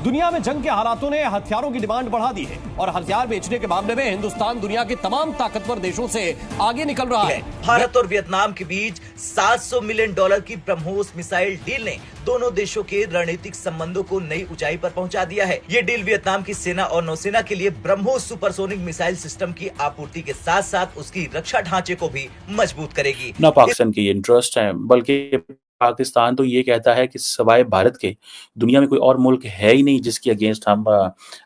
दुनिया में जंग के हालातों ने हथियारों की डिमांड बढ़ा दी है और हथियार बेचने के मामले में हिंदुस्तान दुनिया के तमाम ताकतवर देशों से आगे निकल रहा है। भारत और वियतनाम के बीच $700 मिलियन की ब्रह्मोस मिसाइल डील ने दोनों देशों के रणनीतिक संबंधों को नई ऊंचाई पर पहुंचा दिया है। ये डील वियतनाम की सेना और नौसेना के लिए ब्रह्मोस सुपरसोनिक मिसाइल सिस्टम की आपूर्ति के साथ साथ उसकी रक्षा ढांचे को भी मजबूत करेगी। न पाकिस्तान की इंटरेस्ट है, बल्कि पाकिस्तान तो ये कहता है कि सिवाय भारत के दुनिया में कोई और मुल्क है ही नहीं जिसके अगेंस्ट हम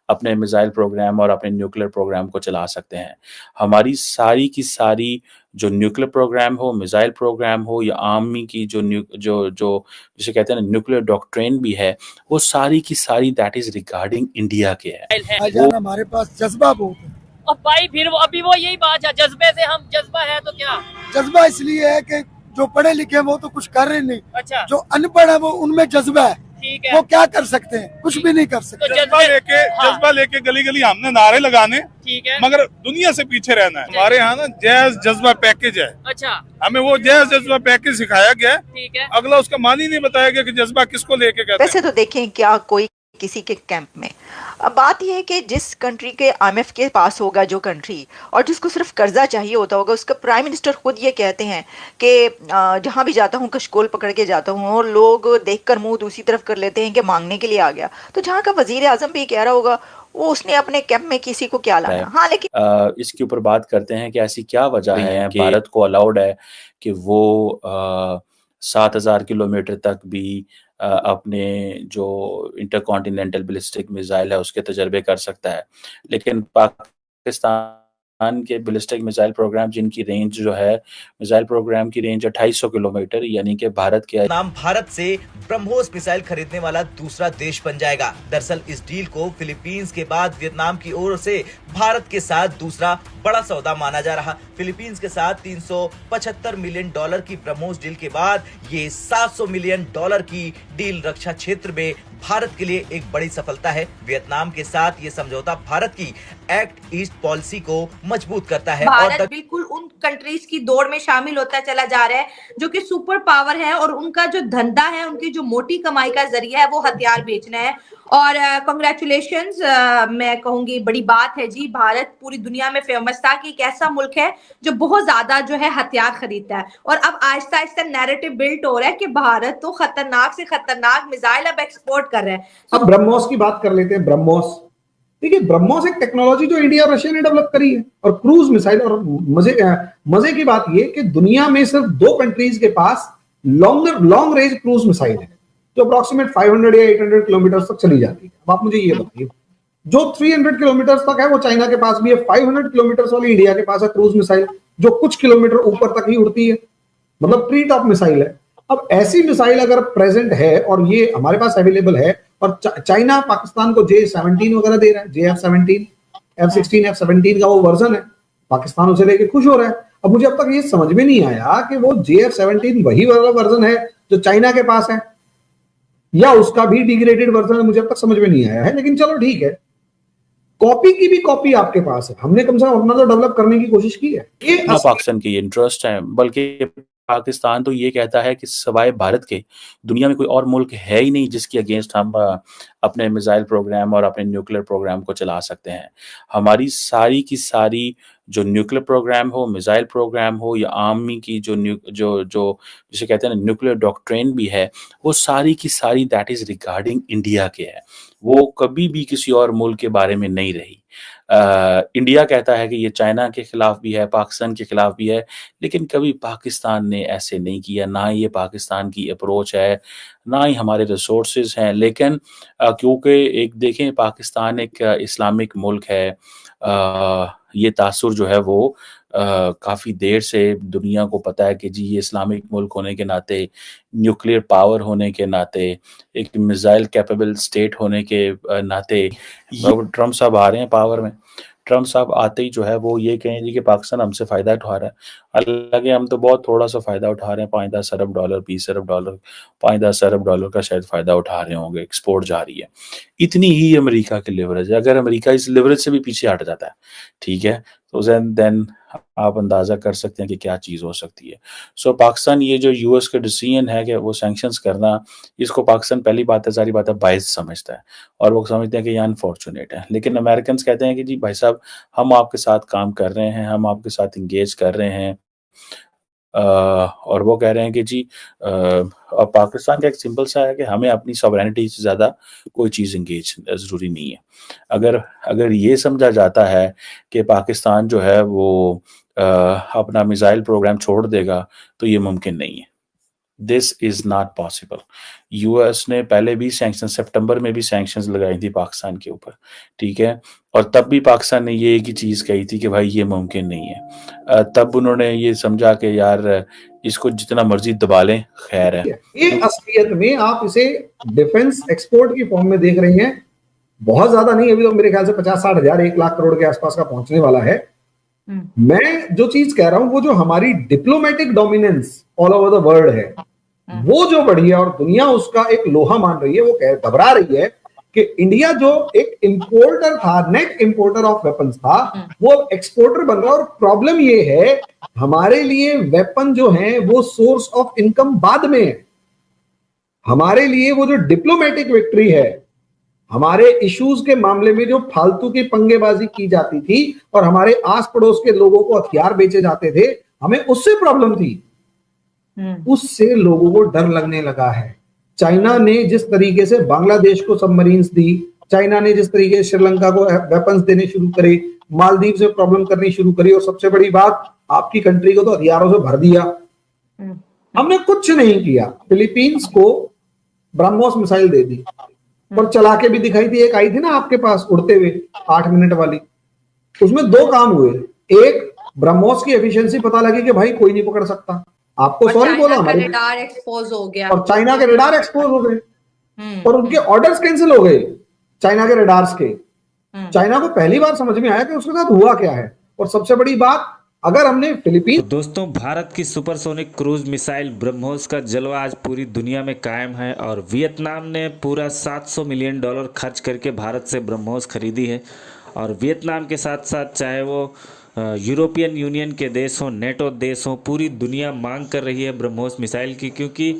अपने मिसाइल प्रोग्राम और अपने न्यूक्लियर प्रोग्राम को चला सकते हैं। हमारी सारी की सारी जो न्यूक्लियर प्रोग्राम हो, मिसाइल प्रोग्राम हो या आर्मी की जो जिसे कहते हैं न्यूक्लियर डॉक्ट्रिन भी है, वो सारी की सारी दैट इज रिगार्डिंग इंडिया के है। वो हमारे पास जज्बा बहुत है। अब भाई फिर अभी वो यही बात है, जज्बे से हम जज्बा है तो क्या? जज्बा इसलिए है कि जो पढ़े लिखे हैं वो तो कुछ कर रहे नहीं। अच्छा। जो अनपढ़ है वो उनमें जज्बा है। ठीक है। वो क्या कर सकते हैं? कुछ भी नहीं कर सकते। तो जज्बा लेके गली गली हमने नारे लगाने, ठीक है, मगर दुनिया से पीछे रहना है। हमारे यहाँ ना जैज जज्बा पैकेज है। अच्छा। हमें वो जैज जज्बा पैकेज सिखाया गया है। ठीक है। अगला उसका मान ही नहीं बताया गया कि जज्बा किसको लेके कहते हैं। वैसे तो देखें क्या कोई किसी के कैंप में, अब बात यह है कि जिस कंट्री के IMF के पास होगा जो कंट्री और जिसको सिर्फ कर्जा चाहिए होता होगा, उसका प्राइम मिनिस्टर खुद ये कहते हैं कि जहाँ भी जाता हूँ कशकोल पकड़ के जाता हूँ और लोग देखकर मुंह दूसरी तरफ कर लेते हैं कि मांगने के लिए आ गया। तो जहाँ का वजीर आजम भी कह रहा होगा वो उसने अपने कैंप में किसी को क्या लाना। हाँ, लेकिन इसके ऊपर बात करते हैं कि ऐसी क्या वजह है भारत को अलाउड है कि वो 7,000 किलोमीटर तक भी अपने जो इंटरकॉन्टिनेंटल बैलिस्टिक मिसाइल है उसके तजर्बे कर सकता है, लेकिन पाकिस्तान के बैलिस्टिक मिसाइल प्रोग्राम जिनकी रेंज जो है मिसाइल प्रोग्राम की रेंज 2800 किलोमीटर, यानी कि भारत के नाम भारत से ब्रह्मोस मिसाइल खरीदने वाला दूसरा देश बन जाएगा। दरअसल इस डील को फिलीपींस के बाद वियतनाम की ओर से भारत के साथ दूसरा बड़ा सौदा माना जा रहा। फिलीपींस के साथ $375 मिलियन की ब्रह्मोस डील के बाद ये $700 मिलियन की डील रक्षा क्षेत्र में भारत के लिए एक बड़ी सफलता है। वियतनाम के साथ ये समझौता भारत की एक्ट ईस्ट पॉलिसी को मजबूत करता है। भारत बिल्कुल उन कंट्रीज की दौड़ में शामिल होता चला जा रहा है जो कि सुपर पावर है और उनका जो धंधा है, उनकी जो मोटी कमाई का जरिया है वो हथियार बेचना है। और कांग्रेचुलेशंस, मैं कहूंगी बड़ी बात है जी। भारत पूरी दुनिया में फेमस था कि एक ऐसा मुल्क है जो बहुत ज्यादा जो है हथियार खरीदता है और अब आहिस्ता आहिस्ता नैरेटिव बिल्ट हो रहा है कि भारत तो खतरनाक से खतरनाक मिसाइल अब एक्सपोर्ट कर रहा है। अब ब्रह्मोस की बात कर लेते हैं। ब्रह्मोस, देखिए ब्रह्मोस एक टेक्नोलॉजी जो इंडिया और रशिया ने डेवलप करी है और क्रूज मिसाइल। और मजे की बात ये कि दुनिया में सिर्फ 2 कंट्रीज के पास लॉन्ग रेंज क्रूज मिसाइल है जो अप्रोक्सीमेट 500 या 800 किलोमीटर तक चली जाती है। अब आप मुझे ये बताइए, जो 300 किलोमीटर तक है वो चाइना के पास भी है, 500 किलोमीटर वाली इंडिया के पास है क्रूज मिसाइल जो कुछ किलोमीटर ऊपर तक ही उड़ती है, मतलब ट्री टॉप मिसाइल है। अब ऐसी मिसाइल अगर प्रेजेंट है और ये हमारे पास अवेलेबल है और चाइना पाकिस्तान को J-17 वगैरह दे रहा है, JF-17, F-16, F-17 का वो वर्जन है, पाकिस्तान उसे लेके खुश हो रहा है। अब मुझे अब तक ये समझ में नहीं आया कि वो JF-17 वही वाला वर्जन है जो चाइना के पास है या उसका भी डिग्रेडेड वर्जन है, मुझे अब तक समझ में नहीं आया है। लेकिन चलो ठीक है, कॉपी की भी कॉपी आपके पास है, हमने कम से कम अपना तो डेवलप करने की कोशिश की है। ये पाकिस्तान की इंटरेस्ट है, बल्कि पाकिस्तान तो ये कहता है कि सिवाय भारत के दुनिया में कोई और मुल्क है ही नहीं जिसके अगेंस्ट हम अपने मिसाइल प्रोग्राम और अपने न्यूक्लियर प्रोग्राम को चला सकते हैं। हमारी सारी की सारी जो न्यूक्लियर प्रोग्राम हो, मिसाइल प्रोग्राम हो या आर्मी की जो जिसे कहते हैं न्यूक्लियर डॉक्ट्रिन भी है, वो सारी की सारी दैट इज रिगार्डिंग इंडिया के है। वो कभी भी किसी और मुल्क के बारे में नहीं रही। इंडिया कहता है कि ये चाइना के खिलाफ भी है, पाकिस्तान के खिलाफ भी है, लेकिन कभी पाकिस्तान ने ऐसे नहीं किया, ना ही ये पाकिस्तान की अप्रोच है, ना ही हमारे रिसोर्सेज हैं। लेकिन क्योंकि एक देखें पाकिस्तान एक इस्लामिक मुल्क है, ये तासुर जो है वो काफ़ी देर से दुनिया को पता है कि जी ये इस्लामिक मुल्क होने के नाते, न्यूक्लियर पावर होने के नाते, एक मिसाइल कैपेबल स्टेट होने के नाते ट्रम्प साहब आ रहे हैं पावर में। ट्रम्प साहब आते ही जो है वो ये कहें जी कि पाकिस्तान हमसे फ़ायदा उठा रहा है, हालांकि हम तो बहुत थोड़ा सा फ़ायदा उठा रहे हैं, 5-10 अरब डॉलर, 20 अरब डॉलर, 5-10 अरब डॉलर का शायद फ़ायदा उठा रहे होंगे, एक्सपोर्ट जा रही है। इतनी ही अमेरिका की लिवरेज है। अगर अमेरिका इस लिवरेज से भी पीछे हट जाता है, ठीक है, तो देन आप अंदाज़ा कर सकते हैं कि क्या चीज़ हो सकती है। सो पाकिस्तान ये जो यूएस का डिसीजन है कि वो सैंक्शंस करना, इसको पाकिस्तान पहली बात है, सारी बात है, बाइस समझता है और वो समझते हैं कि ये अनफॉर्चुनेट है। लेकिन अमेरिकन्स कहते हैं कि जी भाई साहब, हम आपके साथ काम कर रहे हैं, हम आपके साथ एंगेज कर रहे हैं। और वो कह रहे हैं कि जी अब पाकिस्तान का एक सिंपल सा है कि हमें अपनी सॉवरेनिटी से ज़्यादा कोई चीज़ एंगेज ज़रूरी नहीं है। अगर ये समझा जाता है कि पाकिस्तान जो है वो अपना मिसाइल प्रोग्राम छोड़ देगा, तो ये मुमकिन नहीं है। This is not possible. US ने पहले भी सैंक्शन, सितंबर में भी सैंक्शंस लगाई थी पाकिस्तान के ऊपर, ठीक है, और तब भी पाकिस्तान ने ये एक ही चीज़ कही थी कि भाई ये मुमकिन नहीं है। तब उन्होंने ये समझा कि यार इसको जितना मर्जी दबा लें, खैर है। ये असलियत में आप इसे डिफेंस एक्सपोर्ट की फॉर्म में देख रही हैं, बहुत ज्यादा नहीं, अभी तो मेरे ख्याल से 50-60 हजार 1 लाख करोड़ के आसपास का पहुंचने वाला है। मैं जो चीज कह रहा हूं वो जो हमारी diplomatic dominance all over the world है, वो जो बढ़ी है और दुनिया उसका एक लोहा मान रही है, वो घबरा रही है कि इंडिया जो एक इंपोर्टर था, नेट इंपोर्टर ऑफ वेपन्स था, वो अब एक्सपोर्टर बन रहा है। और प्रॉब्लम ये है, हमारे लिए वेपन जो है वो सोर्स ऑफ इनकम बाद में है। हमारे लिए वो जो डिप्लोमेटिक विक्ट्री है, हमारे इश्यूज के मामले में जो फालतू की पंगेबाजी की जाती थी और हमारे आस पड़ोस के लोगों को हथियार बेचे जाते थे, हमें उससे प्रॉब्लम थी। उससे लोगों को डर लगने लगा है। चाइना ने जिस तरीके से बांग्लादेश को सबमरीन्स दी, चाइना ने जिस तरीके से श्रीलंका को वेपन्स देने शुरू करे, मालदीव से प्रॉब्लम करनी शुरू करी, और सबसे बड़ी बात, आपकी कंट्री को तो हथियारों से भर दिया। हमने कुछ नहीं किया। फिलीपींस को ब्रह्मोस मिसाइल दे दी और चला के भी दिखाई थी। एक आई थी ना आपके पास उड़ते हुए 8 मिनट वाली, उसमें 2 काम हुए। एक, ब्रह्मोस की एफिशिएंसी पता लगी कि भाई कोई नहीं पकड़ सकता, आपको सॉरी बोला, हमारे रडार एक्सपोज हो गया और चाइना के रडार एक्सपोज हो गए और उनके ऑर्डर्स कैंसिल हो गए चाइना के रडार्स के। चाइना को पहली बार समझ में आया कि उसके साथ हुआ क्या है। और सबसे बड़ी बात, अगर हमने फिलीपींस, तो दोस्तों, भारत की सुपरसोनिक क्रूज मिसाइल ब्रह्मोस का जलवा आज पूरी दुनिया में कायम है और वियतनाम ने पूरा $700 मिलियन खर्च करके भारत से ब्रह्मोस खरीदी है। और वियतनाम के साथ साथ चाहे वो यूरोपियन यूनियन के देश हों, नेटो देश हों, पूरी दुनिया मांग कर रही है ब्रह्मोस मिसाइल की, क्योंकि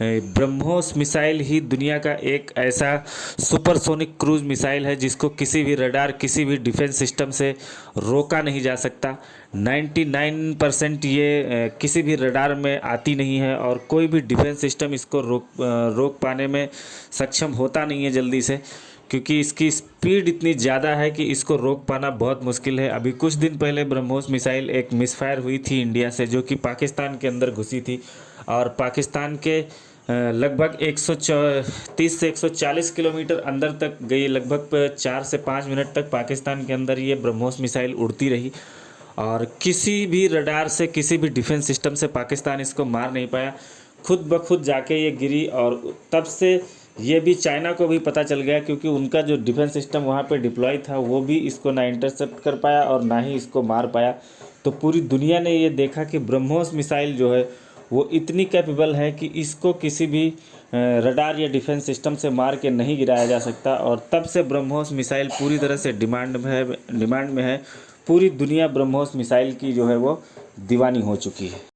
ब्रह्मोस मिसाइल ही दुनिया का एक ऐसा सुपरसोनिक क्रूज मिसाइल है जिसको किसी भी रडार, किसी भी डिफेंस सिस्टम से रोका नहीं जा सकता। 99% ये किसी भी रडार में आती नहीं है और कोई भी डिफेंस सिस्टम इसको रोक पाने में सक्षम होता नहीं है जल्दी से, क्योंकि इसकी स्पीड इतनी ज़्यादा है कि इसको रोक पाना बहुत मुश्किल है। अभी कुछ दिन पहले ब्रह्मोस मिसाइल एक मिसफायर हुई थी इंडिया से, जो कि पाकिस्तान के अंदर घुसी थी और पाकिस्तान के लगभग 130 से 140 किलोमीटर अंदर तक गई। लगभग 4 से 5 मिनट तक पाकिस्तान के अंदर ये ब्रह्मोस मिसाइल उड़ती रही और किसी भी रडार से, किसी भी डिफेंस सिस्टम से पाकिस्तान इसको मार नहीं पाया। खुद ब खुद जाके ये गिरी और तब से ये भी चाइना को भी पता चल गया, क्योंकि उनका जो डिफेंस सिस्टम वहाँ पे डिप्लॉय था वो भी इसको ना इंटरसेप्ट कर पाया और ना ही इसको मार पाया। तो पूरी दुनिया ने ये देखा कि ब्रह्मोस मिसाइल जो है वो इतनी कैपेबल है कि इसको किसी भी रडार या डिफेंस सिस्टम से मार के नहीं गिराया जा सकता। और तब से ब्रह्मोस मिसाइल पूरी तरह से डिमांड में है। पूरी दुनिया ब्रह्मोस मिसाइल की जो है वो दीवानी हो चुकी है।